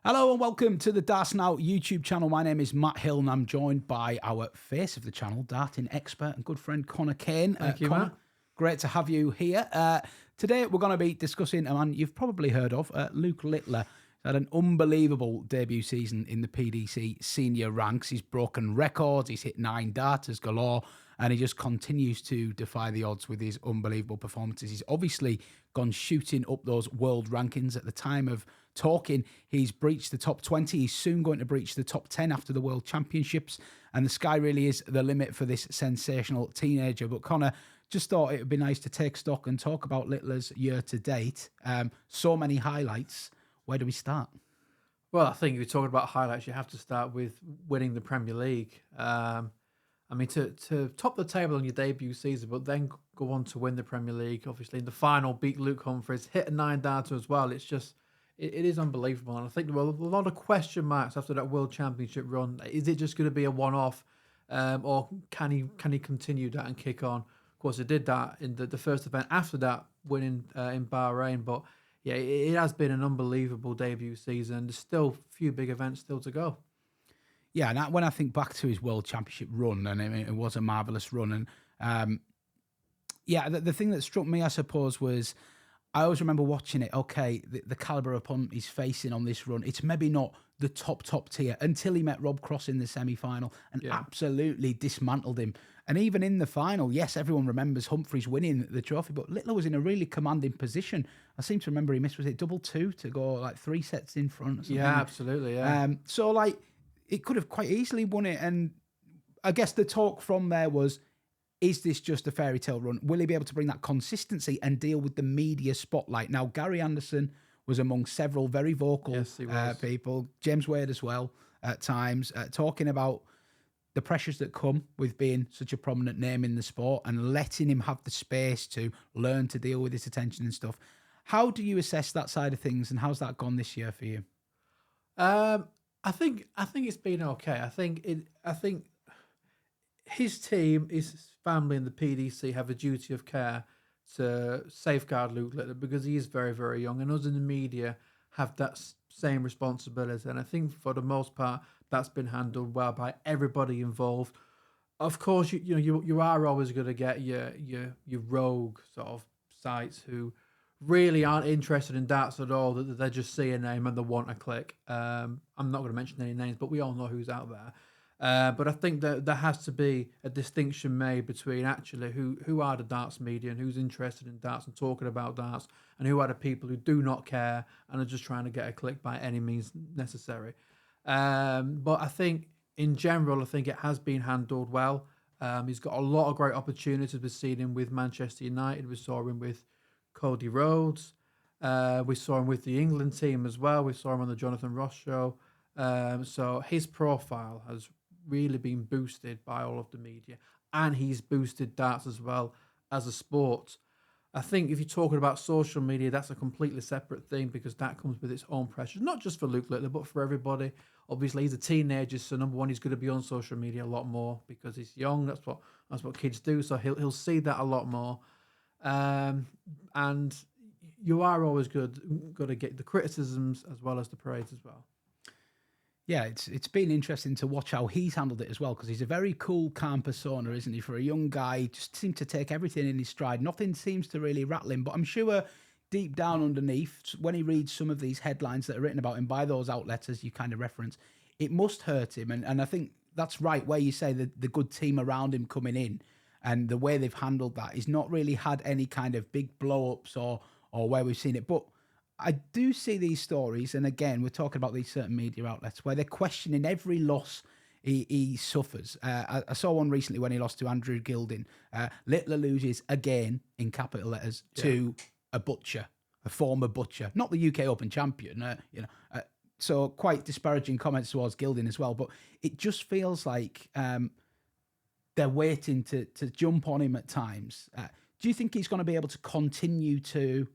Hello and welcome to the Darts Now YouTube channel. My name is Matt Hill and I'm joined by our face of the channel, darting expert and good friend Connor Cain. Thank you, Connor, Matt. great to have you here. Today we're going to be discussing a man you've probably heard of, Luke Littler. He's had an unbelievable debut season in the PDC senior ranks. He's broken records, he's hit 9 darters galore, and he just continues to defy the odds with his unbelievable performances. He's obviously gone shooting up those world rankings. At the time of talking, he's breached the top 20. He's soon going to breach the top 10 after the World Championships, and the sky really is the limit for this sensational teenager. But Connor, just thought it would be nice to take stock and talk about Littler's year to date. So many highlights. Where do we start? Well, I think if you're talking about highlights, you have to start with winning the Premier League. To top the table on your debut season, but then go on to win the Premier League, obviously in the final, beat Luke Humphries, hit a 9-darter as well. It's just, it is unbelievable. And I think there were a lot of question marks after that World Championship run. Is it just going to be a one-off, or can he continue that and kick on? Of course, he did that in the first event after that, winning in Bahrain, but yeah, it has been an unbelievable debut season. There's still a few big events still to go. Yeah, and when I think back to his World Championship run, and I mean, it was a marvellous run. And the thing that struck me, I suppose, was I always remember watching it. Okay, the caliber of opponent he's facing on this run, it's maybe not the top tier until he met Rob Cross in the semi-final and absolutely dismantled him. And even in the final, yes, everyone remembers Humphries winning the trophy, but Littler was in a really commanding position. I seem to remember he missed, was it 2-2 to go like 3 sets in front or something? Yeah, absolutely, yeah. So like, it could have quite easily won it. And I guess the talk from there was, is this just a fairy tale run? Will he be able to bring that consistency and deal with the media spotlight? Now, Gary Anderson was among several very vocal people, James Wade as well, at times, talking about the pressures that come with being such a prominent name in the sport and letting him have the space to learn to deal with his attention and stuff. How do you assess that side of things, and how's that gone this year for you? I think it's been okay. I think his team, his family, and the PDC have a duty of care to safeguard Luke Littler because he is very, very young, and us in the media have that same responsibility. And I think for the most part, that's been handled well by everybody involved. Of course, you are always going to get your rogue sort of sites who really aren't interested in darts at all. That they just see a name and they want a click. I'm not going to mention any names, but we all know who's out there. But I think that there has to be a distinction made between actually who are the darts media and who's interested in darts and talking about darts, and who are the people who do not care and are just trying to get a click by any means necessary. But I think in general, I think it has been handled well. He's got a lot of great opportunities. We've seen him with Manchester United. We saw him with Cody Rhodes. We saw him with the England team as well. We saw him on the Jonathan Ross show. So his profile has really been boosted by all of the media, and he's boosted darts as well as a sport. I think if you're talking about social media, that's a completely separate thing because that comes with its own pressures, not just for Luke Littler, but for everybody. Obviously, he's a teenager, so number one, he's going to be on social media a lot more because he's young. That's what kids do. So he'll see that a lot more. And you are always got to get the criticisms as well as the praise as well. Yeah, it's been interesting to watch how he's handled it as well, because he's a very cool, calm persona, isn't he? For a young guy, he just seems to take everything in his stride. Nothing seems to really rattle him. But I'm sure deep down underneath, when he reads some of these headlines that are written about him by those outlets, as you kind of reference, it must hurt him. And I think that's right, where you say the good team around him coming in and the way they've handled that. He's not really had any kind of big blow-ups or where we've seen it. But I do see these stories, and again, we're talking about these certain media outlets where they're questioning every loss he suffers. I saw one recently when he lost to Andrew Gilding. Littler loses again, in capital letters, to a butcher, a former butcher, not the UK Open champion. So quite disparaging comments towards Gilding as well. But it just feels like they're waiting to jump on him at times. Do you think he's going to be able to continue to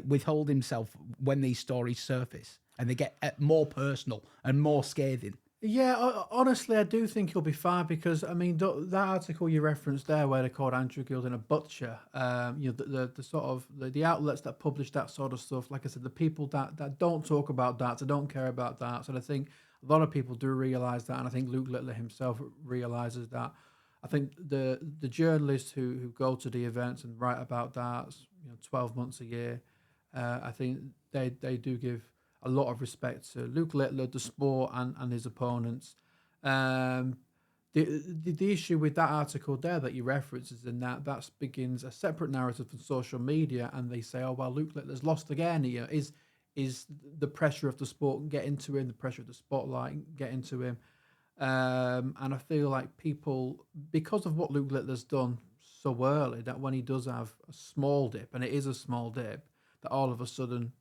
withhold himself when these stories surface and they get more personal and more scathing? Yeah, honestly, I do think he'll be fine because I mean that article you referenced there, where they called Andrew Gilding a butcher. The sort of the outlets that publish that sort of stuff. Like I said, the people that don't talk about darts, that don't care about darts, and I think a lot of people do realize that, and I think Luke Littler himself realizes that. I think the journalists who go to the events and write about darts, 12 months a year, I think they do give a lot of respect to Luke Littler, the sport, and his opponents. Um, the issue with that article there that you reference is in that begins a separate narrative from social media, and they say, "Oh well, Luke Littler's lost again." Is the pressure of the sport getting to him, the pressure of the spotlight getting to him? And I feel like people, because of what Luke Littler's done so early, that when he does have a small dip, and it is a small dip, that all of a sudden,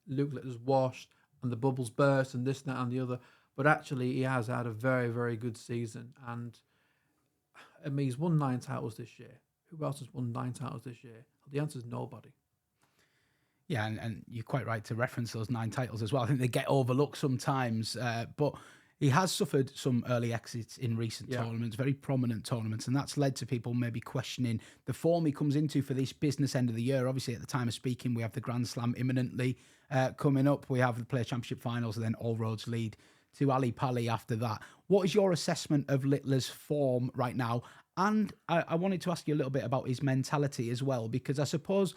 Luke Littler's washed and the bubbles burst and this, that, and the other. But actually, he has had a very, very good season. And I mean, he's won 9 titles this year. Who else has won 9 titles this year? The answer is nobody. Yeah, and you're quite right to reference those 9 titles as well. I think they get overlooked sometimes, but he has suffered some early exits in recent Yeah. tournaments, very prominent tournaments, and that's led to people maybe questioning the form he comes into for this business end of the year. Obviously, at the time of speaking, we have the Grand Slam imminently coming up. We have the Player Championship finals, and then all roads lead to Ali Pali after that. What is your assessment of Littler's form right now? And I wanted to ask you a little bit about his mentality as well, because I suppose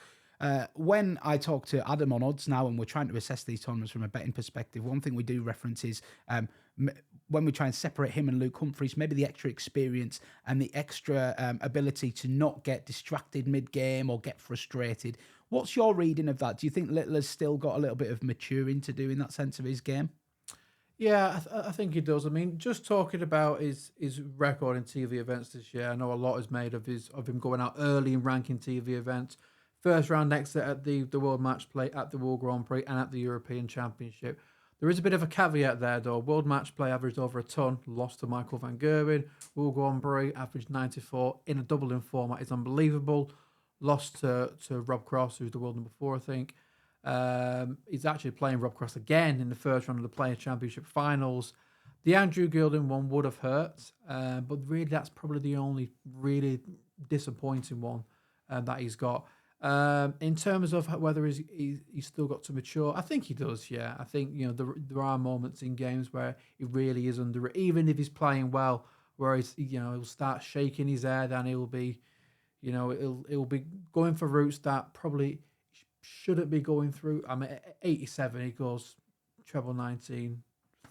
when I talk to Adam on odds now, and we're trying to assess these tournaments from a betting perspective, one thing we do reference is when we try and separate him and Luke Humphries, maybe the extra experience and the extra ability to not get distracted mid-game or get frustrated. What's your reading of that? Do you think Littler's still got a little bit of maturing to do in that sense of his game? Yeah, I think he does. I mean, just talking about his record in TV events this year, I know a lot is made of him going out early in ranking TV events. First round exit at the World Match Play, at the World Grand Prix, and at the European Championship. There is a bit of a caveat there, though. World Match Play averaged over a ton, lost to Michael van Gerwen. World Grand Prix averaged 94 in a doubling format. It's unbelievable. Lost to Rob Cross, who's the world number 4, I think. He's actually playing Rob Cross again in the first round of the Player Championship finals. The Andrew Gilding one would have hurt, but really that's probably the only really disappointing one that he's got. In terms of whether he's still got to mature, I think he does. Yeah, I think there are moments in games where he really is under it, even if he's playing well, where he'll start shaking his head and he'll be it'll be going for routes that probably shouldn't be going through. I mean, at 87, he goes treble 19,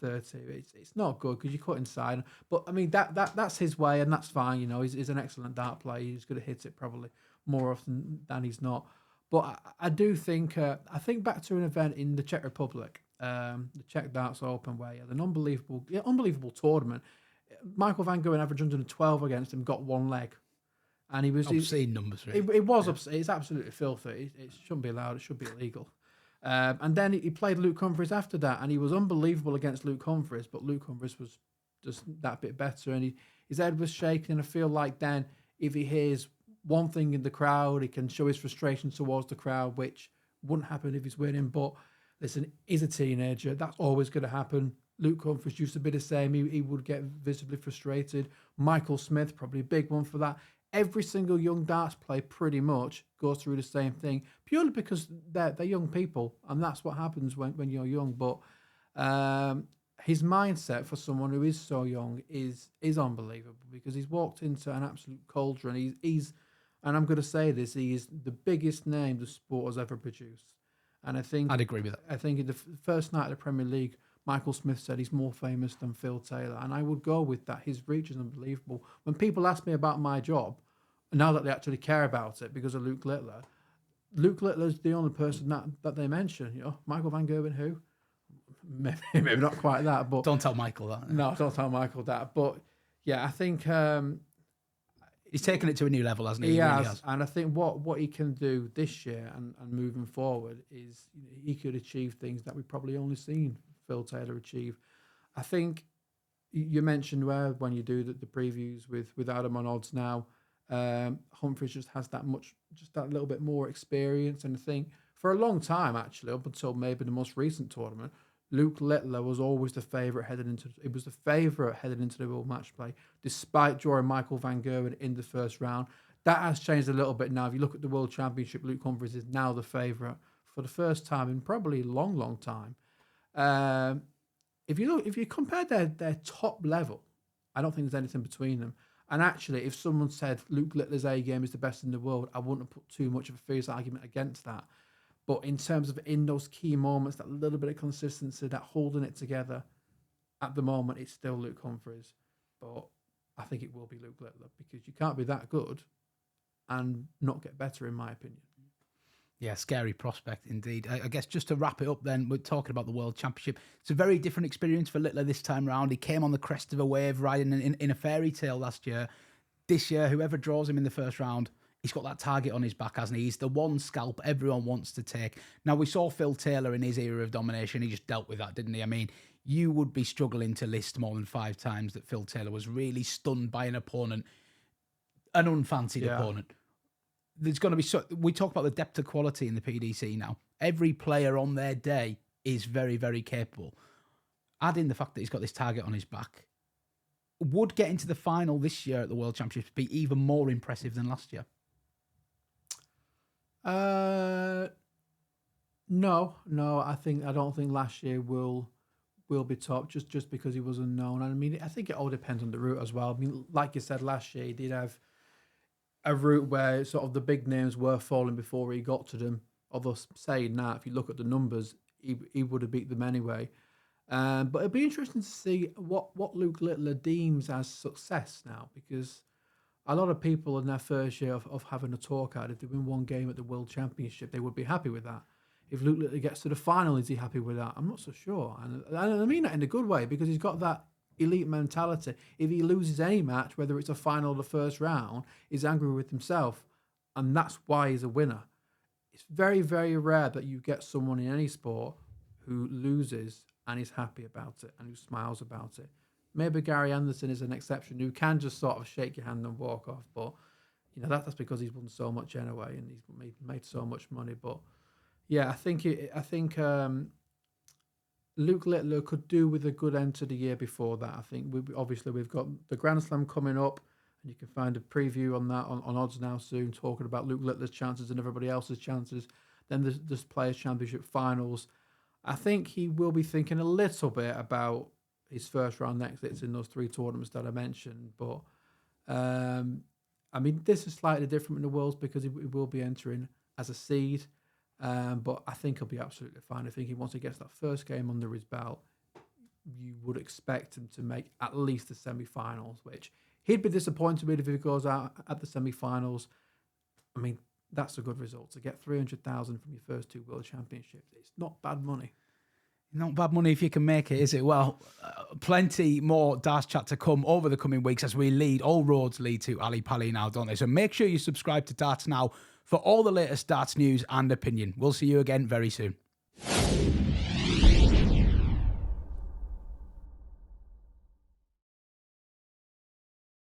30. It's not good because you cut inside. But I mean, that's his way, and that's fine. He's an excellent dart player. He's going to hit it probably more often than he's not. But I do think I think back to an event in the Czech Republic, the Czech Darts Open, where he had an unbelievable tournament. Michael van Gogh averaged 112 against him, got one leg. And he was Obscene numbers, really. it was upset. It's absolutely filthy. It shouldn't be allowed. It should be illegal. And then he played Luke Humphries after that, and he was unbelievable against Luke Humphries. But Luke Humphries was just that bit better, and his head was shaking. And I feel like then if he hears one thing in the crowd, he can show his frustration towards the crowd, which wouldn't happen if he's winning. But listen, he's a teenager. That's always going to happen. Luke Humphries used to be the same. He would get visibly frustrated. Michael Smith, probably a big one for that. Every single young darts player pretty much goes through the same thing, purely because they're young people, and that's what happens when you're young. But his mindset for someone who is so young is unbelievable, because he's walked into an absolute cauldron. He's and I'm going to say this, he is the biggest name the sport has ever produced. And I think I'd agree with that. I think in the first night of the Premier League, Michael Smith said he's more famous than Phil Taylor, and I would go with that. His reach is unbelievable. When people ask me about my job, now that they actually care about it because of Luke Littler's the only person that they mention. Michael van Gerwen, who? Maybe not quite that, but Don't tell Michael that. no, don't tell Michael that. But yeah, I think He's taken it to a new level, hasn't he? he He really has, has. and I think what he can do this year and moving forward is he could achieve things that we've probably only seen Phil Taylor achieve. I think you mentioned where when you do the previews with Adam on odds now, Humphries just has just that little bit more experience, and I think for a long time actually, up until maybe the most recent tournament, Luke Littler was always the favourite headed into. It was the favourite headed into the World Match Play, despite drawing Michael Van Gerwen in the first round. That has changed a little bit now. If you look at the World Championship, Luke Humphries is now the favourite for the first time in probably a long, long time. If you compare their top level, I don't think there's anything between them. And actually, if someone said Luke Littler's A game is the best in the world, I wouldn't have put too much of a fierce argument against that. But in terms of in those key moments, that little bit of consistency, that holding it together, at the moment, it's still Luke Humphries. But I think it will be Luke Littler, because you can't be that good and not get better, in my opinion. Yeah, scary prospect indeed. I guess just to wrap it up then, we're talking about the World Championship. It's a very different experience for Littler this time round. He came on the crest of a wave riding in a fairy tale last year. This year, whoever draws him in the first round, he's got that target on his back, hasn't he? He's the one scalp everyone wants to take. Now, we saw Phil Taylor in his era of domination. He just dealt with that, didn't he? I mean, you would be struggling to list more than 5 times that Phil Taylor was really stunned by an opponent, an unfancied opponent. There's going to be we talk about the depth of quality in the PDC now. Every player on their day is very, very capable. Add in the fact that he's got this target on his back. Would getting to the final this year at the World Championships be even more impressive than last year? No. I don't think last year will be top just because he was unknown. And I mean, I think it all depends on the route as well. I mean, like you said, last year he did have a route where sort of the big names were falling before he got to them. Although saying that, if you look at the numbers, he would have beat them anyway. But it'll be interesting to see what Luke Littler deems as success now, because a lot of people in their first year of having a talk out, if they win one game at the World Championship, they would be happy with that. If Luke Littler gets to the final, is he happy with that? I'm not so sure. And I mean that in a good way, because he's got that elite mentality. If he loses any match, whether it's a final or the first round, he's angry with himself, and that's why he's a winner. It's very, very rare that you get someone in any sport who loses and is happy about it and who smiles about it. Maybe Gary Anderson is an exception, who can just sort of shake your hand and walk off, but you know that's because he's won so much anyway and he's made so much money. But yeah, I think Luke Littler could do with a good end to the year before that. I think we've got the Grand Slam coming up, and you can find a preview on that on Odds Now soon, talking about Luke Littler's chances and everybody else's chances. Then there's Players' Championship finals. I think he will be thinking a little bit about his first round exits in those 3 tournaments that I mentioned. But I mean, this is slightly different in the Worlds because he will be entering as a seed. But I think he'll be absolutely fine. I think once he gets that first game under his belt, you would expect him to make at least the semi-finals, which he'd be disappointed with if he goes out at the semi-finals. I mean, that's a good result. To get 300,000 from your first 2 World Championships, it's not bad money. Not bad money if you can make it, is it? Well, plenty more darts chat to come over the coming weeks as all roads lead to Ali Pali now, don't they? So make sure you subscribe to Darts Now for all the latest darts news and opinion. We'll see you again very soon.